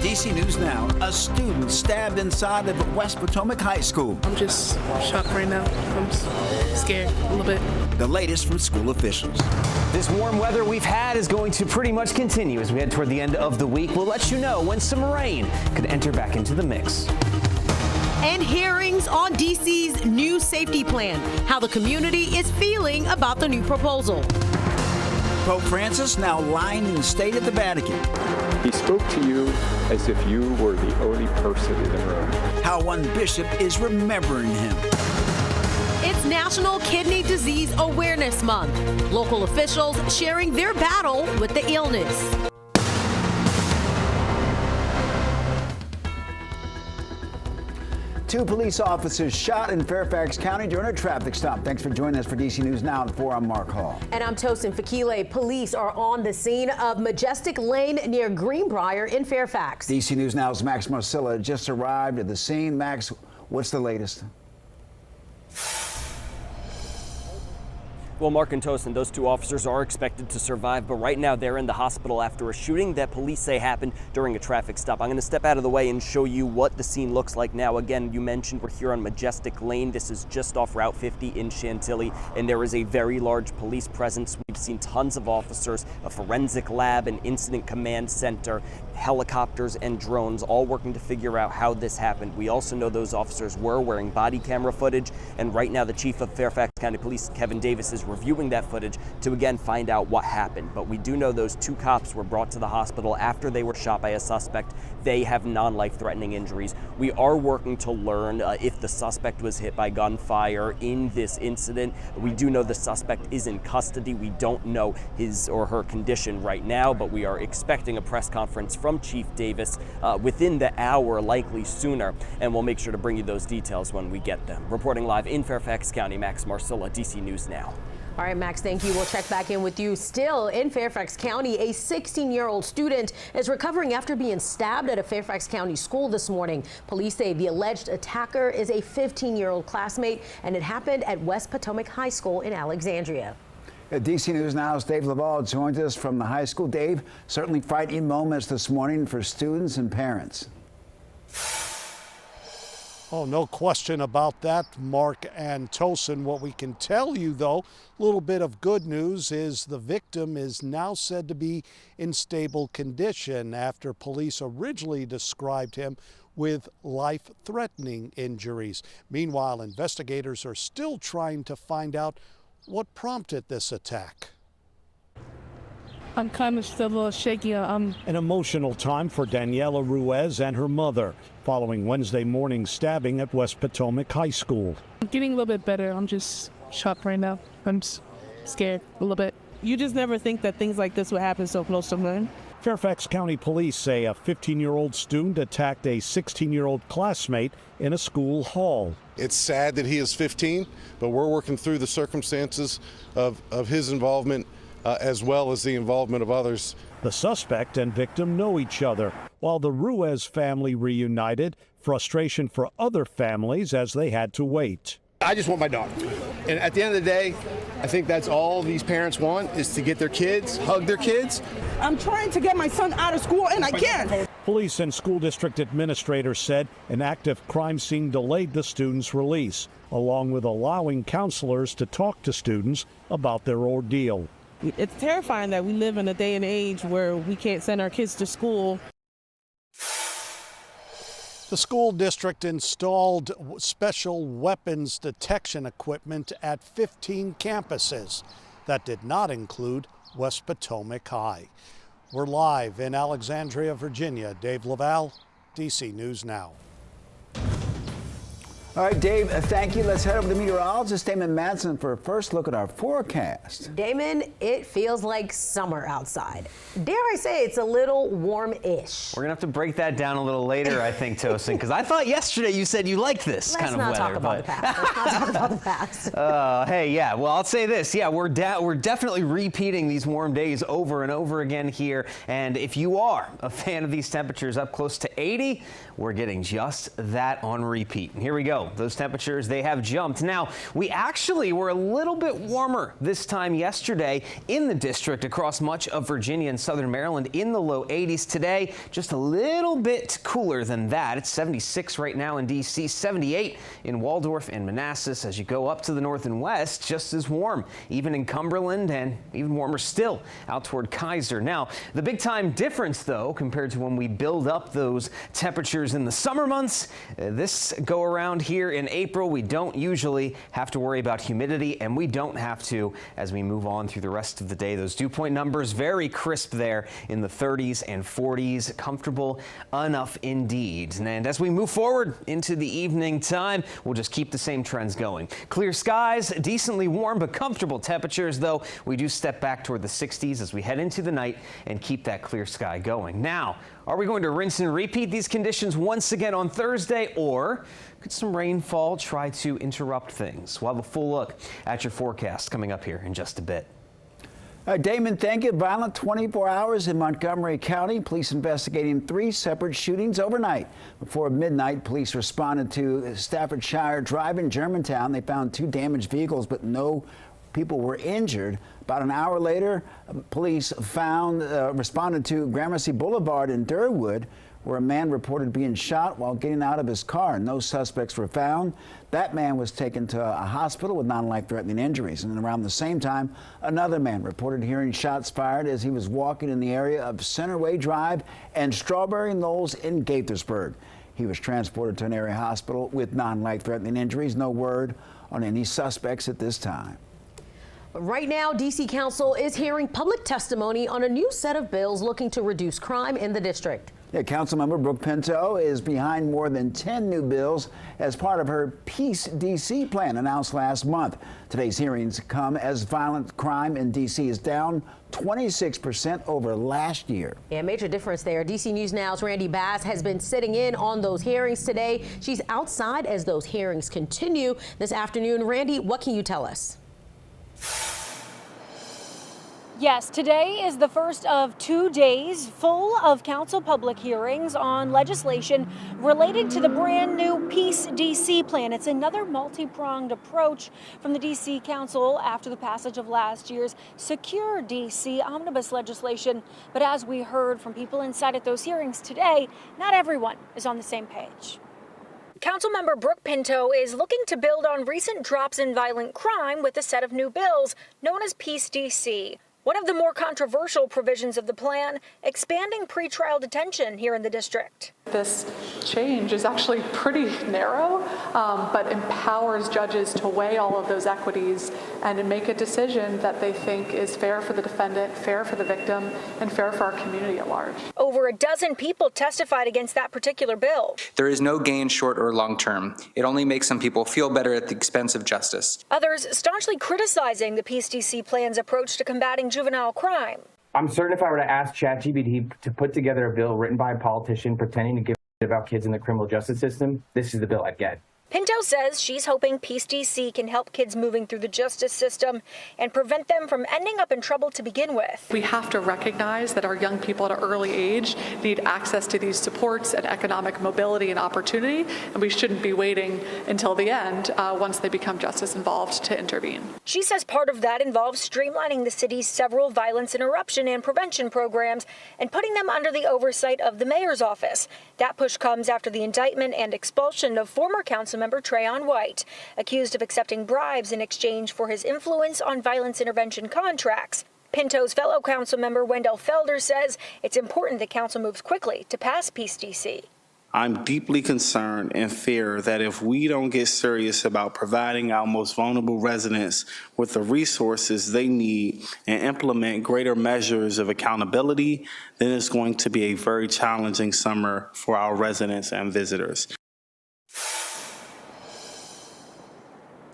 DC News Now, a student stabbed inside of West Potomac High School. I'm just shocked right now. I'm scared a little bit. The latest from school officials. This warm weather we've had is going to pretty much continue as we head toward the end of the week. We'll let you know when some rain could enter back into the mix. And hearings on DC's new safety plan, how the community is feeling about the new proposal. Pope Francis now lying in the state at the Vatican. He spoke to you as if you were the only person in the room. How one bishop is remembering him. It's National Kidney Disease Awareness Month. Local officials sharing their battle with the illness. Two police officers shot in Fairfax County during a traffic stop. Thanks for joining us for DC News Now at 4. I'm Mark Hall. And I'm Tosin Fakile. Police are on the scene of Majestic Lane near Greenbrier in Fairfax. DC News Now's Max Marcilla just arrived at the scene. Max, what's the latest? Well, Mark and Tosin, those two officers are expected to survive, but right now they're in the hospital after a shooting that police say happened during a traffic stop. I'm going to step out of the way and show you what the scene looks like now. Again, you mentioned we're here on Majestic Lane. This is just off Route 50 in Chantilly, and there is a very large police presence. We've seen tons of officers, a forensic lab, an incident command center, helicopters and drones all working to figure out how this happened. We also know those officers were wearing body camera footage, and right now the chief of Fairfax County Police, Kevin Davis, is reviewing that footage to again find out what happened. But we do know those two cops were brought to the hospital after they were shot by a suspect. They have non-life-threatening injuries. We are working to learn if the suspect was hit by gunfire in this incident. We do know the suspect is in custody. We don't know his or her condition right now, but we are expecting a press conference from Chief Davis within the hour, likely sooner, and we'll make sure to bring you those details when we get them. Reporting live in Fairfax County, Max Marcilla, DC News Now. All right, Max, thank you. We'll check back in with you. Still in Fairfax County, a 16-year-old student is recovering after being stabbed at a Fairfax County school this morning. Police say the alleged attacker is a 15-year-old classmate, and it happened at West Potomac High School in Alexandria. At DC News Now's Dave Laval joins us from the high school. Dave, certainly frightening moments this morning for students and parents. Oh, no question about that, Mark and Tosin. What we can tell you, though, a little bit of good news is the victim is now said to be in stable condition after police originally described him with life-threatening injuries. Meanwhile, investigators are still trying to find out what prompted this attack. I'm kind of still a little shaky. An emotional time for Daniela Ruiz and her mother following Wednesday morning's stabbing at West Potomac High School. I'm getting a little bit better. I'm just shocked right now. I'm scared a little bit. You just never think that things like this would happen so close to home. Fairfax County Police say a 15-year-old student attacked a 16-year-old classmate in a school hall. It's sad that he is 15, but we're working through the circumstances of his involvement as well as the involvement of others. The suspect and victim know each other. While the Ruiz family reunited, frustration for other families as they had to wait. I just want my daughter. And at the end of the day, I think that's all these parents want, is to get their kids, hug their kids. I'm trying to get my son out of school, and I can't. Police and school district administrators said an active crime scene delayed the students' release, along with allowing counselors to talk to students about their ordeal. It's terrifying that we live in a day and age where we can't send our kids to school. The school district installed special weapons detection equipment at 15 campuses. That did not include West Potomac High. We're live in Alexandria, Virginia. Dave Laval, DC News Now. All right, Dave, thank you. Let's head over to meteorologist Damon Madsen for a first look at our forecast. Damon, it feels like summer outside. Dare I say it's a little warm-ish. We're going to have to break that down a little later, I think, Tosin, because I thought yesterday you said you liked this kind of weather. Let's not talk about the past. Let's not talk about the past. Hey, yeah, well, I'll say this. Yeah, we're definitely repeating these warm days over and over again here. And if you are a fan of these temperatures up close to 80, we're getting just that on repeat. And here we go. go. Those temperatures, they have jumped. Now, we actually were a little bit warmer this time yesterday in the district across much of Virginia and southern Maryland in the low 80s. Today, just a little bit cooler than that. It's 76 right now in D.C., 78 in Waldorf and Manassas. As you go up to the north and west, just as warm, even in Cumberland, and even warmer still out toward Kaiser. Now, the big time difference, though, compared to when we build up those temperatures in the summer months, this go around here in April, we don't usually have to worry about humidity, and we don't have to as we move on through the rest of the day. Those dew point numbers very crisp there in the 30s and 40s. Comfortable enough indeed. And as we move forward into the evening time, we'll just keep the same trends going. Clear skies, decently warm but comfortable temperatures, though we do step back toward the 60s as we head into the night and keep that clear sky going. Now, are we going to rinse and repeat these conditions once again on Thursday, or could some rainfall try to interrupt things? We'll have a full look at your forecast coming up here in just a bit. Damon, thank you. Violent 24 hours in Montgomery County. Police investigating 3 separate shootings overnight. Before midnight, police responded to Staffordshire Drive in Germantown. They found 2 damaged vehicles, but no people were injured. About an hour later, police responded to Gramercy Boulevard in Durwood, where a man reported being shot while getting out of his car. No suspects were found. That man was taken to a hospital with non-life-threatening injuries. And around the same time, another man reported hearing shots fired as he was walking in the area of Centerway Drive and Strawberry Knolls in Gaithersburg. He was transported to an area hospital with non-life-threatening injuries. No word on any suspects at this time. Right now, D.C. Council is hearing public testimony on a new set of bills looking to reduce crime in the district. Yeah, Councilmember Brooke Pinto is behind more than 10 new bills as part of her Peace D.C. plan announced last month. Today's hearings come as violent crime in D.C. is down 26% over last year. Yeah, major difference there. D.C. News Now's Randy Bass has been sitting in on those hearings today. She's outside as those hearings continue this afternoon. Randy, what can you tell us? Yes, today is the first of 2 days full of council public hearings on legislation related to the brand new Peace DC plan. It's another multi-pronged approach from the DC Council after the passage of last year's Secure DC omnibus legislation. But as we heard from people inside at those hearings today, not everyone is on the same page. Councilmember Brooke Pinto is looking to build on recent drops in violent crime with a set of new bills known as Peace DC. One of the more controversial provisions of the plan, expanding pretrial detention here in the district. This change is actually pretty narrow, but empowers judges to weigh all of those equities and to make a decision that they think is fair for the defendant, fair for the victim, and fair for our community at large. Over a dozen people testified against that particular bill. There is no gain short or long term. It only makes some people feel better at the expense of justice. Others staunchly criticizing the Peace DC plan's approach to combating juvenile crime. I'm certain if I were to ask ChatGPT to put together a bill written by a politician pretending to give about kids in the criminal justice system, this is the bill I'd get. Pinto says she's hoping Peace DC can help kids moving through the justice system and prevent them from ending up in trouble to begin with. We have to recognize that our young people at an early age need access to these supports and economic mobility and opportunity, and we shouldn't be waiting until the end once they become justice involved to intervene. She says part of that involves streamlining the city's several violence interruption and prevention programs and putting them under the oversight of the mayor's office. That push comes after the indictment and expulsion of former Councilmember Trayon White, accused of accepting bribes in exchange for his influence on violence intervention contracts. Pinto's fellow council member Wendell Felder says it's important the council moves quickly to pass Peace DC. I'm deeply concerned and fear that if we don't get serious about providing our most vulnerable residents with the resources they need and implement greater measures of accountability, then it's going to be a very challenging summer for our residents and visitors.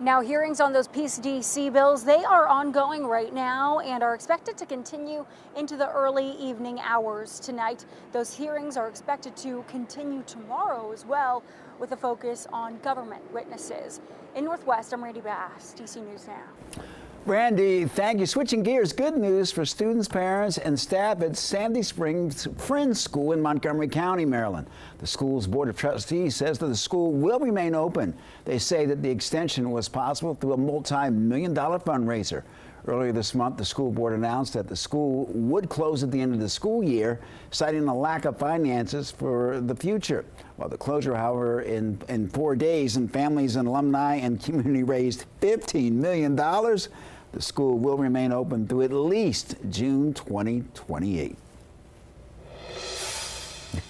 Now, hearings on those Peace DC bills, they are ongoing right now and are expected to continue into the early evening hours tonight. Those hearings are expected to continue tomorrow as well, with a focus on government witnesses. In Northwest, I'm Randy Bass, DC News Now. Randy, thank you. Switching gears, good news for students, parents, and staff at Sandy Springs Friends School in Montgomery County, Maryland. The school's Board of Trustees says that the school will remain open. They say that the extension was possible through a multi-million-dollar fundraiser. Earlier this month, the school board announced that the school would close at the end of the school year, citing a lack of finances for the future. While the closure, however, in 4 days, and families and alumni and community raised $15 million, the school will remain open through at least June 2028.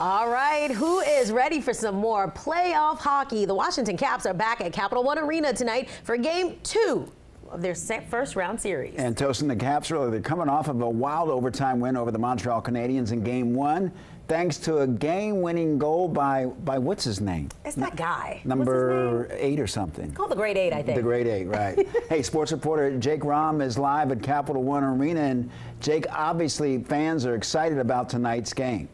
All right, who is ready for some more playoff hockey? The Washington Caps are back at Capital One Arena tonight for Game 2 of their first round series. And Tosin, the Caps, they're coming off of a wild overtime win over the Montreal Canadiens in Game 1, thanks to a game-winning goal by what's his name? It's that guy. Number 8 or something. It's called the Great 8, I think. The Great 8, right. Hey, sports reporter Jake Rom is live at Capital One Arena, and Jake, obviously fans are excited about tonight's game.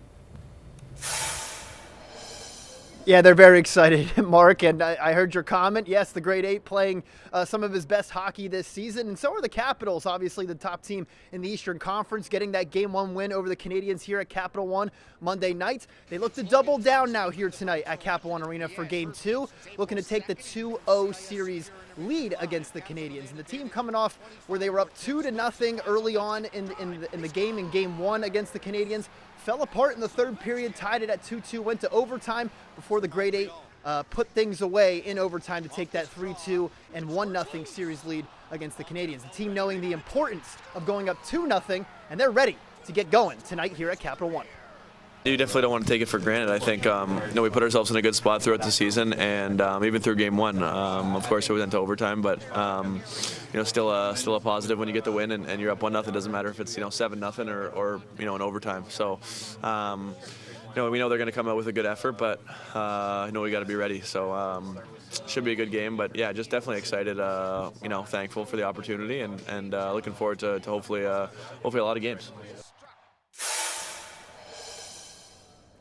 Yeah, they're very excited, Mark, and I heard your comment. Yes, the Great 8 playing some of his best hockey this season, and so are the Capitals, obviously the top team in the Eastern Conference, getting that Game 1 win over the Canadiens here at Capital One Monday night. They look to double down now here tonight at Capital One Arena for Game 2, looking to take the 2-0 series lead against the Canadiens. And the team coming off where they were up 2-0 early on in the game in Game 1 against the Canadiens, fell apart in the third period, tied it at 2-2, went to overtime before the Great 8 put things away in overtime to take that 3-2 and 1-0 series lead against the Canadiens. The team knowing the importance of going up 2-0, and they're ready to get going tonight here at Capital One. You definitely don't want to take it for granted. I think we put ourselves in a good spot throughout the season, and even through Game 1. Of course, it went into overtime, but still a positive when you get the win and you're up 1-0. It doesn't matter if it's 7-0 or in overtime. So we know they're going to come out with a good effort, but we got to be ready. So should be a good game, but yeah, just definitely excited. Thankful for the opportunity and looking forward to hopefully a lot of games.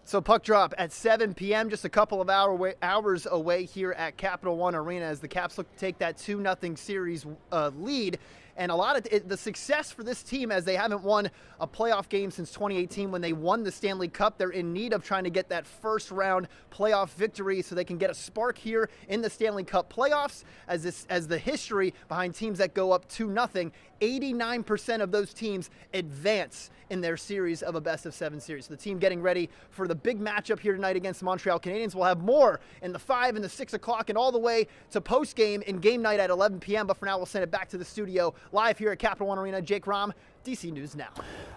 So puck drop at 7 p.m., just a couple of hours away here at Capital One Arena as the Caps look to take that 2-0 series lead. And a lot of the success for this team, as they haven't won a playoff game since 2018 when they won the Stanley Cup. They're in need of trying to get that first round playoff victory so they can get a spark here in the Stanley Cup playoffs. As the history behind teams that go up 2-0, 89% of those teams advance in their series of a best-of-7 series. So the team getting ready for the big matchup here tonight against the Montreal Canadiens. We'll have more in the 5 and the 6 o'clock and all the way to post-game and game night at 11 p.m. But for now, we'll send it back to the studio live here at Capital One Arena. Jake Rom, DC News Now.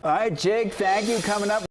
All right, Jake, thank you. Coming up.